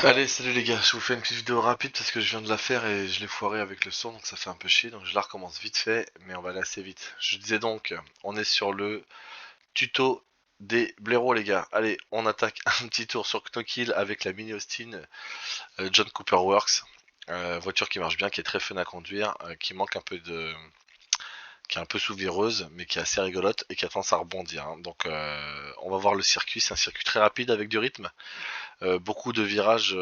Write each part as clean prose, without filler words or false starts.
Allez, salut les gars, je vous fais une petite vidéo rapide parce que je viens de la faire et je l'ai foiré avec le son donc ça fait un peu chier donc je la recommence vite fait mais on va aller assez vite. Je disais donc, on est sur le tuto des blaireaux les gars. Allez, on attaque un petit tour sur Knockhill avec la Mini Austin John Cooper Works. Voiture qui marche bien, qui est très fun à conduire, qui manque un peu de, qui est un peu sous-vireuse, mais qui est assez rigolote et qui a tendance à rebondir, hein. Donc on va voir le circuit, c'est un circuit très rapide avec du rythme. Beaucoup de virages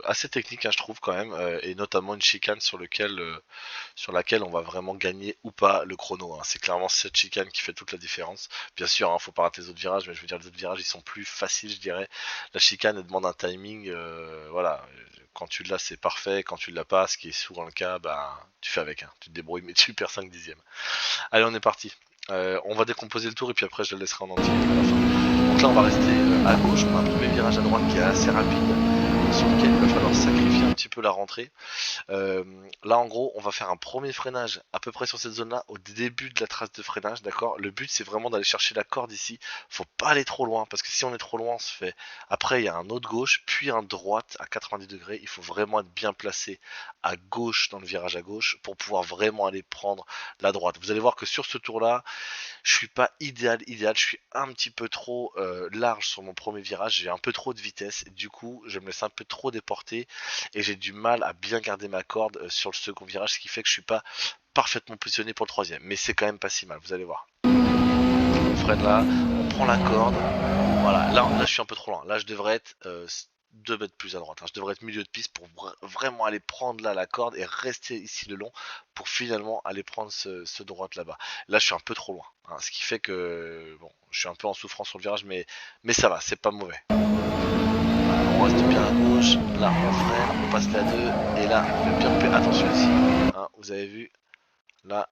assez techniques, hein, je trouve quand même, et notamment une chicane sur laquelle on va vraiment gagner ou pas le chrono, hein. C'est clairement cette chicane qui fait toute la différence. Bien sûr, hein, faut pas rater les autres virages, mais je veux dire les autres virages ils sont plus faciles, je dirais. La chicane elle demande un timing, voilà. Quand tu l'as c'est parfait, quand tu l'as pas, ce qui est souvent le cas, bah tu fais avec, hein. Tu te débrouilles mais tu perds 5 dixièmes. Allez, on est parti. On va décomposer le tour et puis après je le laisserai en entier à la fin. Donc là, on va rester à gauche. On a un premier virage à droite qui est assez rapide, sur lequel il va falloir sacrifier un petit peu la rentrée. Euh, Là, en gros, on va faire un premier freinage à peu près sur cette zone-là, au début de la trace de freinage, d'accord. Le but, c'est vraiment d'aller chercher la corde ici. Faut pas aller trop loin, parce que si on est trop loin, on se fait. Après, il y a un autre gauche, puis un droite à 90 degrés. Il faut vraiment être bien placé à gauche dans le virage à gauche pour pouvoir vraiment aller prendre la droite. Vous allez voir que sur ce tour-là, je suis pas idéal, je suis un petit peu trop large sur mon premier virage, j'ai un peu trop de vitesse, du coup je me laisse un peu trop déporter et j'ai du mal à bien garder ma corde sur le second virage, ce qui fait que je suis pas parfaitement positionné pour le troisième, mais c'est quand même pas si mal, vous allez voir. On freine là, on prend la corde, voilà, là je suis un peu trop loin, là je devrais être 2 mètres plus à droite, hein. Je devrais être milieu de piste pour vraiment aller prendre là la corde et rester ici le long pour finalement aller prendre ce droite là-bas. Là je suis un peu trop loin, hein, ce qui fait que bon, je suis un peu en souffrance sur le virage, mais ça va, c'est pas mauvais. On reste bien à gauche, là on freine, on passe la 2 et là le bien coupé, attention ici, hein, vous avez vu, là,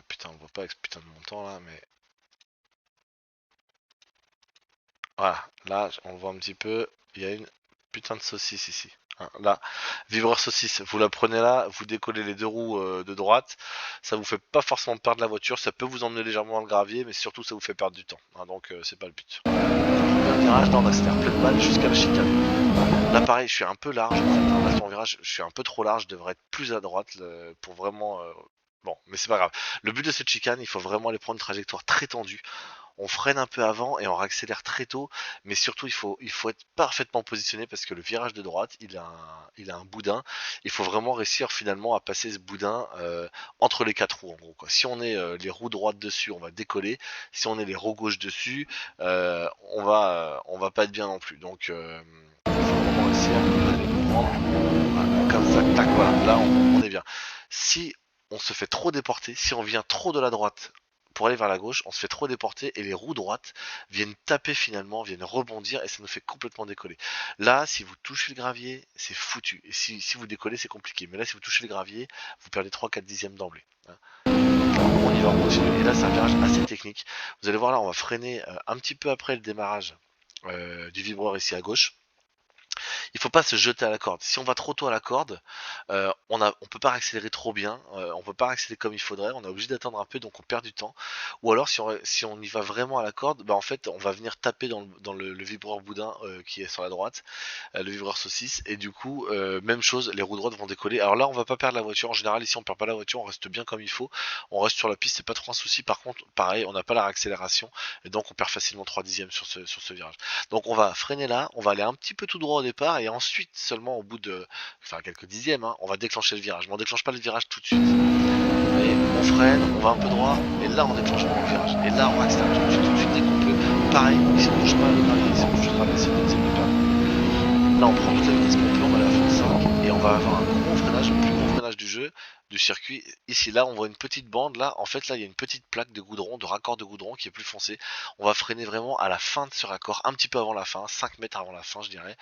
putain on voit pas avec ce putain de montant là, mais voilà, là on voit un petit peu, il y a une putain de saucisse ici. Hein, là, vibreur saucisse, vous la prenez là, vous décollez les deux roues de droite, ça vous fait pas forcément perdre la voiture, ça peut vous emmener légèrement dans le gravier, mais surtout ça vous fait perdre du temps, hein, donc c'est pas le but. Premier virage, là on accélère pleine balle jusqu'à la chicane. Là pareil, je suis un peu large en fait, hein, là sur virage, je suis un peu trop large, je devrais être plus à droite pour vraiment... Bon, mais c'est pas grave. Le but de cette chicane, il faut vraiment aller prendre une trajectoire très tendue, on freine un peu avant et on accélère très tôt, mais surtout il faut être parfaitement positionné parce que le virage de droite il a un boudin, il faut vraiment réussir finalement à passer ce boudin entre les quatre roues en gros, quoi. Si on est les roues droites dessus on va décoller, si on est les roues gauches dessus on va pas être bien non plus, donc il faut vraiment réussir à les prendre comme ça, tac, voilà, là on est bien. Si on se fait trop déporter, si on vient trop de la droite pour aller vers la gauche, on se fait trop déporter et les roues droites viennent taper finalement, viennent rebondir et ça nous fait complètement décoller. Là, si vous touchez le gravier, c'est foutu. Et si vous décollez, c'est compliqué. Mais là, si vous touchez le gravier, vous perdez 3-4 dixièmes d'emblée, hein. On y va, on continue. Et là, c'est un virage assez technique. Vous allez voir là, on va freiner un petit peu après le démarrage du vibreur ici à gauche. Il faut pas se jeter à la corde. Si on va trop tôt à la corde, on peut pas accélérer trop bien, on peut pas accélérer comme il faudrait, on est obligé d'attendre un peu donc on perd du temps. Ou alors si on y va vraiment à la corde, bah en fait on va venir taper dans le vibreur boudin qui est sur la droite, le vibreur saucisse, et du coup même chose, les roues droites vont décoller. Alors là on va pas perdre la voiture, en général ici on perd pas la voiture, on reste bien comme il faut, on reste sur la piste, c'est pas trop un souci. Par contre pareil, on n'a pas la réaccélération et donc on perd facilement 3 dixièmes sur ce virage. Donc on va freiner là, on va aller un petit peu tout droit au départ et ensuite seulement au bout de enfin quelques dixièmes, hein, on va déclencher le virage. Mais on déclenche pas le virage tout de suite. Vous voyez, on freine, on va un peu droit et là on déclenche le virage. Et là on accélère tout de suite dès qu'on peut. Pareil, ici on touche pas le gravier, ici on touche le gravier, c'est une dixième de perdre. Là on prend toute la vitesse qu'on peut, on va aller à fond de 5 et on va avoir un gros freinage, le plus gros freinage du jeu, du circuit. Ici là on voit une petite bande, là en fait là il y a une petite plaque de goudron, de raccord de goudron qui est plus foncé. On va freiner vraiment à la fin de ce raccord, un petit peu avant la fin, 5 mètres avant la fin je dirais,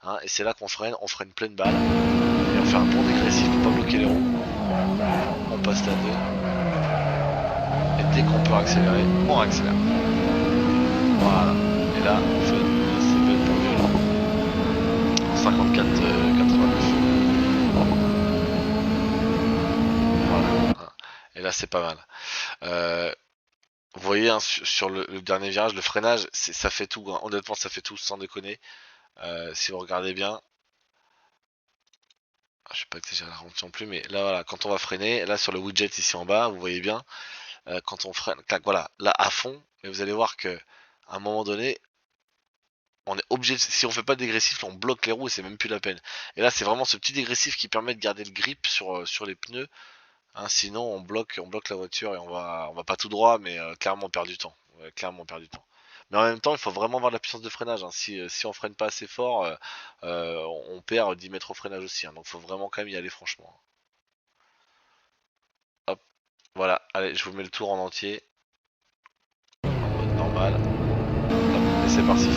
hein, et c'est là qu'on freine, on freine pleine balle et on fait un bond dégressif pour pas bloquer les roues. On passe la 2 et dès qu'on peut accélérer, on accélère. Voilà. Et là on fait le CP pour violent. 54-89. Voilà. Et là c'est pas mal. Euh, Vous voyez, hein, sur le dernier virage, le freinage, ça fait tout, hein. Honnêtement, ça fait tout, sans déconner. Si vous regardez bien, je vais pas exagérer la ralenti non plus, mais là voilà, quand on va freiner, là sur le widget ici en bas, vous voyez bien, quand on freine, clac, voilà, là à fond, mais vous allez voir que à un moment donné, on est obligé, si on fait pas de dégressif, on bloque les roues et c'est même plus la peine. Et là, c'est vraiment ce petit dégressif qui permet de garder le grip sur les pneus. Hein, sinon, on bloque la voiture et on va pas tout droit, mais clairement on perd du temps. Ouais, clairement on perd du temps. Mais en même temps, il faut vraiment avoir de la puissance de freinage. Hein. Si on freine pas assez fort, on perd 10 mètres au freinage aussi. Hein. Donc il faut vraiment quand même y aller franchement. Hop, voilà. Allez, je vous mets le tour en entier, en mode normal. Hop, et c'est parti.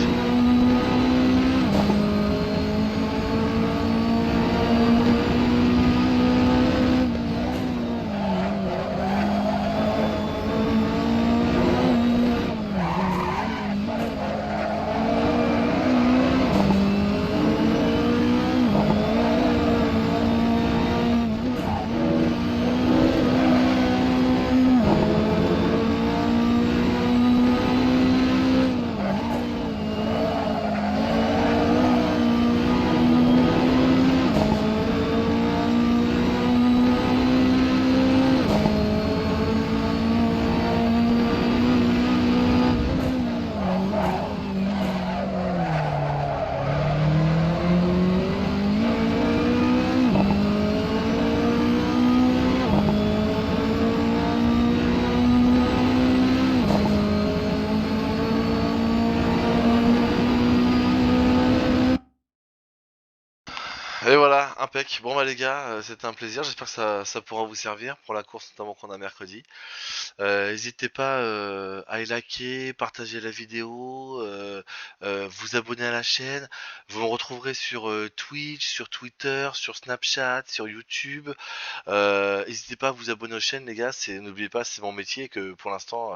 Et voilà, impec. Bon bah les gars, c'était un plaisir. J'espère que ça pourra vous servir pour la course, notamment qu'on a mercredi. N'hésitez pas à liker, partager la vidéo, vous abonner à la chaîne. Vous me retrouverez sur Twitch, sur Twitter, sur Snapchat, sur YouTube. N'hésitez pas à vous abonner aux chaînes, les gars. N'oubliez pas, c'est mon métier que pour l'instant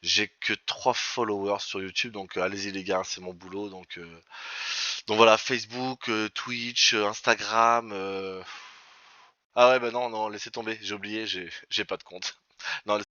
j'ai que 3 followers sur YouTube. Donc allez-y les gars, c'est mon boulot. Donc voilà, Facebook, Twitch, Instagram. Ah ouais bah non non, laissez tomber. J'ai oublié, j'ai pas de compte. Non,